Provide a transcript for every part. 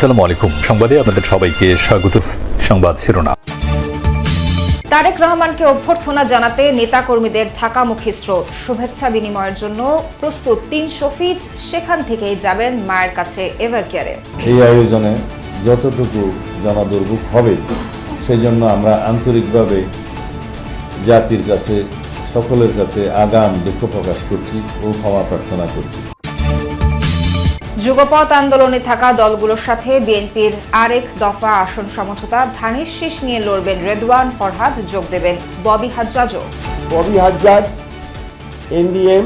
আসসালামু আলাইকুম। সংবাদে আপনাদের সবাইকে স্বাগত। সংবাদ শিরোনাম। তারেক রহমানকে অভ্যর্থনা জানাতে নেতাকর্মীদের ঢাকামুখী স্রোত। শুভেচ্ছা বিনিময়ের জন্য প্রস্তুত ৩০০ ফিট, সেখান থেকেই যাবেন মায়ের কাছে এভার কেয়ারে। এই আয়োজনে যতটুকু জনদুর্ভোগ হবে সেই জন্য আমরা আন্তরিকভাবে জাতির কাছে, সকলের কাছে আগাম দুঃখ প্রকাশ করছি ও ক্ষমা প্রার্থনা করছি। যুগপৎ আন্দোলনে থাকা দলগুলোর সাথে বিএনপির আরেক দফা আসন সমঝোতা, ধানের শীষ নিয়ে লড়বেন রেদওয়ান ফরহাদ, যোগ দেবেন ববি হাজ্জাজও। ববি হাজ্জাজ এনডিএম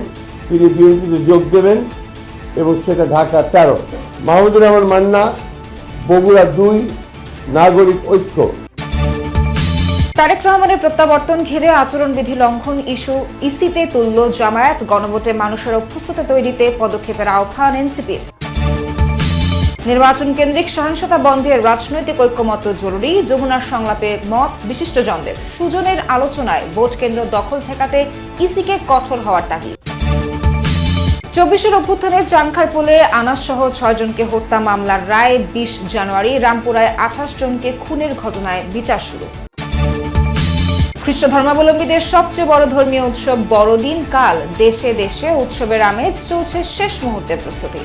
তিনি বিএনপিতে যোগ দেবেন এবং সেটা ঢাকা 13। মাহমুদুর রহমান মান্না বগুড়া 2 নাগরিক ঐক্য। তারেক রহমানের প্রত্যাবর্তন ঘিরে আচরণবিধি লঙ্ঘন ইস্যু ইসিতে তুলল জামায়াত। গণভোটে মানুষের অভ্যস্ততা তৈরিতে পদক্ষেপের আহ্বান এনসিপির। নির্বাচন কেন্দ্রিক সহিংসতা বন্ধে রাজনৈতিক ঐক্যমত্য জরুরি, যমুনার সংলাপে মত বিশিষ্টজনদের। সুজনের আলোচনায় ভোট কেন্দ্র দখল ঠেকাতে ইসিকে কঠোর হওয়ার তাগিদ। 24-এর অভ্যুত্থানে চানখারপুলে আনাস সহ 6 জনকে হত্যা মামলার রায় 20 জানুয়ারি। রামপুরায় 28 জনকে খুনের ঘটনায় বিচার শুরু। খ্রিস্ট ধর্মাবলম্বীদের সবচেয়ে বড় ধর্মীয় উৎসব বড়দিন কাল। দেশে দেশে উৎসবের আমেজ, চলছে শেষ মুহূর্তের প্রস্তুতি।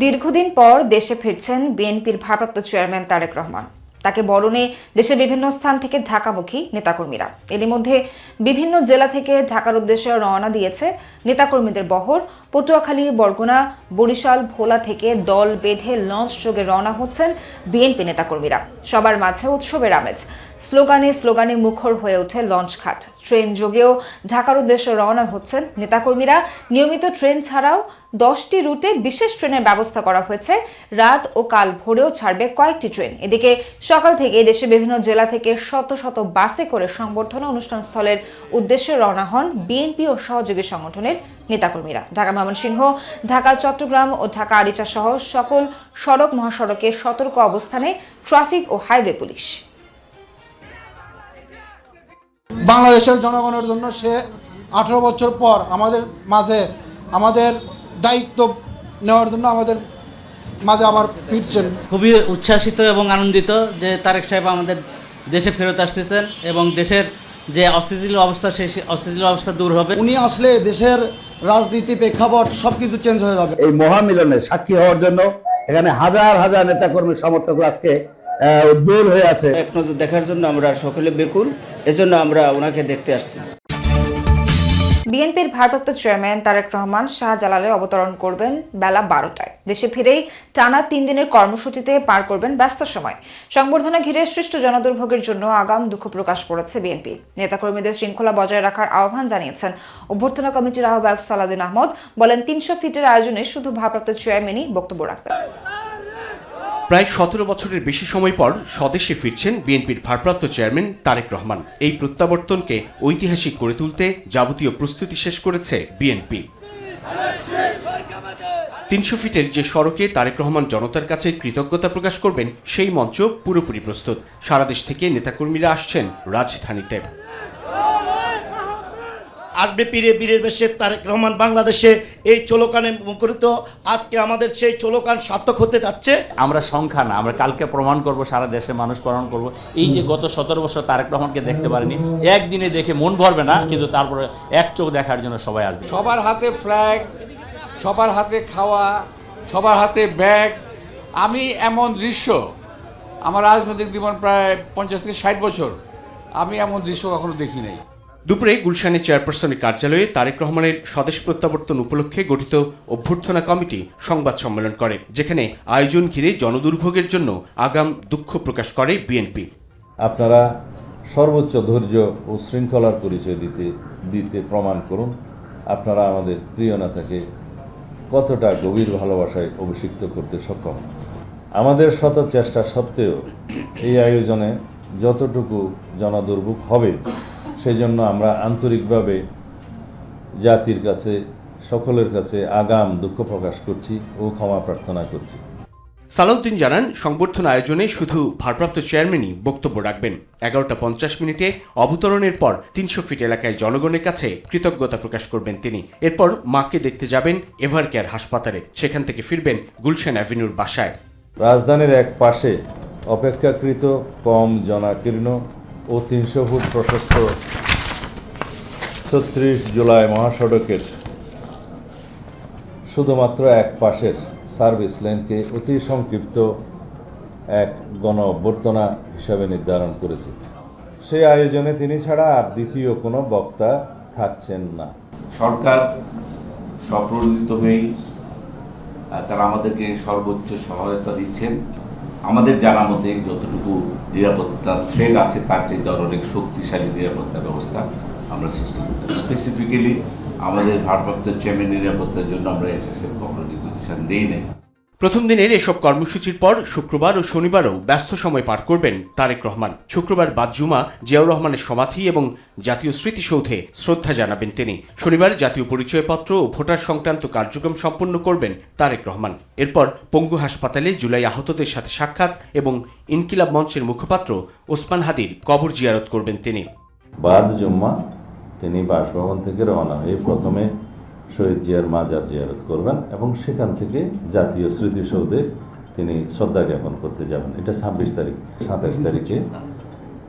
দীর্ঘদিন পর দেশে ফিরছেন বিএনপির ভারপ্রাপ্ত চেয়ারম্যান তারেক রহমান। তাকে বরণে দেশের বিভিন্ন স্থান থেকে ঢাকামুখী নেতাকর্মীরা। এরই মধ্যে বিভিন্ন জেলা থেকে ঢাকার উদ্দেশ্যে রওনা দিয়েছে নেতাকর্মীদের বহর। পটুয়াখালী, বরগুনা, বরিশাল, ভোলা থেকে দল বেঁধে লঞ্চ যোগে রওনা হচ্ছেন বিএনপি নেতাকর্মীরা। সবার মাঝে উৎসবের আমেজ, স্লোগানে মুখর হয়ে ওঠে লঞ্চঘাট। ট্রেন যোগেও ঢাকার উদ্দেশ্যে রওনা হচ্ছেন নেতাকর্মীরা। নিয়মিত ট্রেন ছাড়াও 10টি রুটে বিশেষ ট্রেনের ব্যবস্থা করা হয়েছে। রাত ও কাল ভোরেও ছাড়বে কয়েকটি ট্রেন। এদিকে সকাল থেকে দেশের বিভিন্ন জেলা থেকে শত শত বাসে করে সংবর্ধনা অনুষ্ঠানস্থলের উদ্দেশ্যে রওনা হন বিএনপি ও সহযোগী সংগঠনের নেতাকর্মীরা। ঢাকা ময়মনসিংহ, ঢাকা চট্টগ্রাম ও ঢাকা আরিচা সহ সকল সড়ক মহাসড়কে সতর্ক অবস্থানে ট্রাফিক ও হাইওয়ে পুলিশ। বাংলাদেশের জনগণের জন্য সে 18 বছর পর আমাদের মাঝে আমাদের দায়িত্ব নেওয়ার জন্য আমাদের মাঝে আবার ফিরছেন। খুবই উচ্ছ্বাসিত এবং আনন্দিত যে তারেক সাহেব আমাদের দেশে ফেরত আসতেছেন এবং দেশের যে অস্থিতিশীল অবস্থা, সেই অস্থিতিশীল অবস্থা দূর হবে। উনি আসলে দেশের রাজনীতি প্রেক্ষাপট সবকিছু চেঞ্জ হয়ে যাবে। এই মহামিলনের সাক্ষী হওয়ার জন্য এখানে হাজার হাজার নেতাকর্মী সমর্থক আজকে উদ্বেল হয়ে আছে। এক নজর দেখার জন্য আমরা সকলে বেকুল, এজন্য আমরা ওনাকে দেখতে আসছি। বিএনপির ভারপ্রাপ্ত চেয়ারম্যান তারেক রহমান শাহজালালে অবতরণ করবেন বেলা 12টায়। দেশে ফিরেই টানা 3 দিনের কর্মসূচিতে পার করবেন ব্যস্ত সময়। সংবর্ধনা ঘিরে সৃষ্ট জনদুর্ভোগের জন্য আগাম দুঃখ প্রকাশ করেছে বিএনপি। নেতাকর্মীদের শৃঙ্খলা বজায় রাখার আহ্বান জানিয়েছেন অভ্যর্থনা কমিটির আহ্বায়ক সালাউদ্দিন আহমদ। বলেন 300 ফিটের আয়োজনে শুধু ভারপ্রাপ্ত চেয়ারম্যানই বক্তব্য রাখবেন। প্রায় 17 বছরের বেশি সময় পর স্বদেশে ফিরছেন বিএনপির ভারপ্রাপ্ত চেয়ারম্যান তারেক রহমান। এই প্রত্যাবর্তনকে ঐতিহাসিক করে তুলতে যাবতীয় প্রস্তুতি শেষ করেছে বিএনপি। 300 ফিটের যে সড়কে তারেক রহমান জনতার কাছে কৃতজ্ঞতা প্রকাশ করবেন, সেই মঞ্চ পুরোপুরি প্রস্তুত। সারা দেশ থেকে নেতাকর্মীরা আসছেন রাজধানীতে। আসবে পীরে বীরের বেশে তারেক রহমান বাংলাদেশে, এই চোলোকানে মুখরিত। আজকে আমাদের সেই চোলোকান সার্থক হতে যাচ্ছে। আমরা সংখ্যা না, আমরা কালকে প্রমাণ করব, সারা দেশে মানুষ প্রমাণ করব। এই যে গত 17 বছর তারেক রহমানকে দেখতে পারিনি, একদিনে দেখে মন ভরবে না, কিন্তু তারপরে এক চোখ দেখার জন্য সবাই আসবে। সবার হাতে ফ্ল্যাগ, সবার হাতে খাওয়া, সবার হাতে ব্যাগ। আমি এমন দৃশ্য, আমার রাজনৈতিক জীবন প্রায় 50 থেকে 60 বছর, আমি এমন দৃশ্য কখনো দেখি নাই। দুপুরে গুলশানে চেয়ারপারসনের কার্যালয়ে তারেক রহমানের স্বদেশ প্রত্যাবর্তন উপলক্ষে গঠিত অভ্যর্থনা কমিটি সংবাদ সম্মেলন করে, যেখানে আয়োজন ঘিরে জনদুর্ভোগের জন্য আগাম দুঃখ প্রকাশ করে বিএনপি। আপনারা সর্বোচ্চ ধৈর্য ও শৃঙ্খলার পরিচয় দিতে প্রমাণ করুন আপনারা আমাদের প্রিয় নেতাকে কতটা গভীর ভালোবাসায় অভিষিক্ত করতে সক্ষম। আমাদের শত চেষ্টা সত্ত্বেও এই আয়োজনে যতটুকু জনদুর্ভোগ হবে সেই জন্য আমরা আন্তরিকভাবে জাতির কাছে, সকলের কাছে আগাম দুঃখ প্রকাশ করছি ও ক্ষমা প্রার্থনা করছি। সালাউদ্দিন জানান, সংবর্ধনা আয়োজনে শুধু ভারপ্রাপ্ত চেয়ারম্যানই বক্তব্য রাখবেন। 11টা 50 মিনিটে অবতরণের পর 300 ফিট এলাকায় জনগণের কাছে কৃতজ্ঞতা প্রকাশ করবেন তিনি। এরপর মাকে দেখতে যাবেন এভারকেয়ার হাসপাতালে, সেখান থেকে ফিরবেন গুলশান অ্যাভিনিউর বাসায়। রাজধানীর এক পাশে অপেক্ষাকৃত কম জনাকীর্ণ ও 300 ফুট প্রশস্ত 36 জুলাই মহাসড়কের শুধুমাত্র এক পাশের সার্ভিস লেনকে অতি সংক্ষিপ্ত এক গণ অভ্যর্থনা হিসাবে নির্ধারণ করেছে। সেই আয়োজনে তিনি ছাড়া আর দ্বিতীয় কোনো বক্তা থাকছেন না। সরকার স্বপ্রণোদিত হয়েই তারা আমাদেরকে সর্বোচ্চ সহায়তা দিচ্ছেন। আমাদের জানা মতে যতটুকু নিরাপত্তা থ্রেড আছে তার চেয়ে অনেক শক্তিশালী নিরাপত্তা ব্যবস্থা আমরা সৃষ্টি করতে। স্পেসিফিক্যালি আমাদের ভারপ্রাপ্ত চেয়ারম্যান নিরাপত্তার জন্য আমরা এসএসএফ কোনো নির্দেশন দিই নাই। প্রথম দিনের এসব কর্মসূচির পর শুক্রবার ও শনিবারও ব্যস্ত সময় পার করবেন তারেক রহমান। শুক্রবার বাদ জুমা জিয়াউর রহমানের সমাধি এবং জাতীয় স্মৃতিসৌধে শ্রদ্ধা জানাবেন তিনি। শনিবার জাতীয় পরিচয়পত্র ও ভোটার সংক্রান্ত কার্যক্রম সম্পন্ন করবেন তারেক রহমান। এরপর পঙ্গু হাসপাতালে জুলাই আহতদের সাথে সাক্ষাৎ এবং ইনকিলাব মঞ্চের মুখপাত্র ওসমান হাদির কবর জিয়ারত করবেন তিনি। বাদ জুম্মা তিনি বাসভবন থেকে রওনা হয়ে প্রথমে শহীদ জিয়ার মাজার জিয়ারত করবেন এবং সেখান থেকে জাতীয় স্মৃতিসৌধে তিনি শ্রদ্ধা জ্ঞাপন করতে যাবেন। এটা 26 তারিখ। 27 তারিখে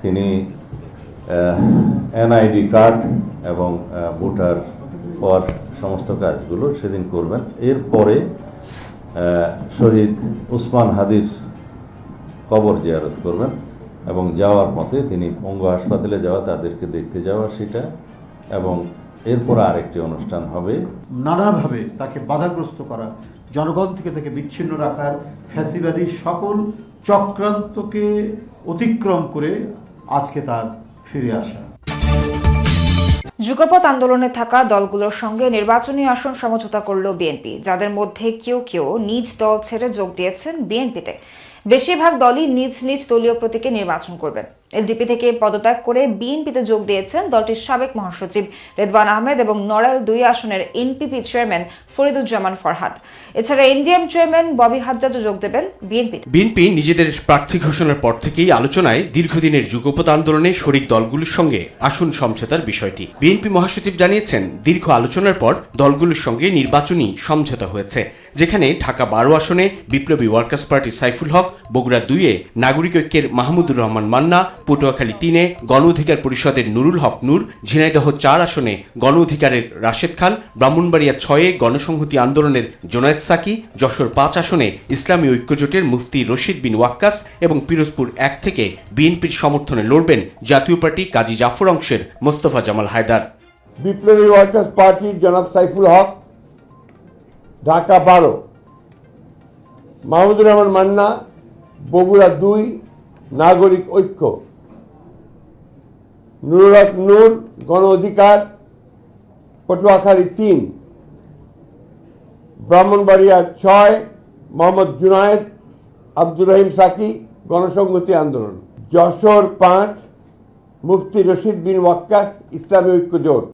তিনি এনআইডি কার্ড এবং ভোটার হওয়ার সমস্ত কাজগুলো সেদিন করবেন। এরপরে শহীদ ওসমান হাদির কবর জিয়ারত করবেন এবং যাওয়ার পথে তিনি পঙ্গু হাসপাতালে যাওয়া, তাদেরকে দেখতে যাওয়া সেটা, এবং এরপর আরেকটি অনুষ্ঠান হবে। নানাভাবে তাকে বাধাগ্রস্ত করা, জনগণ থেকে তাকে বিচ্ছিন্ন রাখার ফ্যাসিবাদী সকল চক্রান্তকে অতিক্রম করে আজকে তার ফিরে আসা। যুগপৎ আন্দোলনে থাকা দলগুলোর সঙ্গে নির্বাচনী আসন সমঝোতা করল বিএনপি, যাদের মধ্যে কেউ কেউ নিজ দল ছেড়ে যোগ দিয়েছেন বিএনপিতে। বেশিরভাগ দলই নিজ নিজ দলীয় প্রতীকে নির্বাচন করবেন। এলডিপি থেকে পদত্যাগ করে বিএনপিতে যোগ দিয়েছেন দলটির সাবেক মহাসচিব রেদওয়ান আহমেদ এবং নড়াইল 2 আসনের এনপিপি চেয়ারম্যান ফরিদুজ্জামান ফরহাদ। এছাড়া এনডিএম চেয়ারম্যান ববি হাজ্জাজও যোগ দেবেন বিএনপি। বিএনপি নিজেদের প্রার্থী ঘোষণার পর থেকেই আলোচনায় দীর্ঘদিনের যুগপৎ আন্দোলনে শরিক দলগুলোর সঙ্গে আসন সমঝোতার বিষয়টি। বিএনপি মহাসচিব জানিয়েছেন, দীর্ঘ আলোচনার পর দলগুলোর সঙ্গে নির্বাচনী সমঝোতা হয়েছে, যেখানে ঢাকা 12 আসনে বিপ্লবী ওয়ার্কার্স পার্টি সাইফুল হক, বগুড়া 2-এ নাগরিক ঐক্যের মাহমুদুর রহমান মান্না, পটুয়াখালী 3-এ গণ অধিকার পরিষদের নুরুল হক নূর, ঝিনাইদহ 4 আসনে গণ অধিকারের রাশেদ খান, ব্রাহ্মণবাড়িয়া 6-এ গণসংহতি আন্দোলনের জোনায়েদ সাকি, যশোর 5 আসনে ইসলামী ঐক্যজোটের মুফতি রশিদ বিন ওয়াক্কাস এবং পিরোজপুর 1 থেকে বিএনপির সমর্থনে লড়বেন জাতীয় পার্টি কাজী জাফর অংশের মোস্তফা জামাল হায়দার। বিপ্লবী ওয়ার্কার্স পার্টির জনাব সাইফুল হক ঢাকা 12, মাহমুদুর রহমান মান্না বগুড়া 2 নাগরিক ঐক্য, নুরুল হক নূর গণ অধিকার পটুয়াখালী 3, ব্রাহ্মণবাড়িয়া 6 মোহাম্মদ জুনায়েদ আব্দুর রহিম সাকি গণসংহতি আন্দোলন, যশোর 5 মুফতি রশিদ বিন ওয়াক্কাস ইসলামী ঐক্য জোট।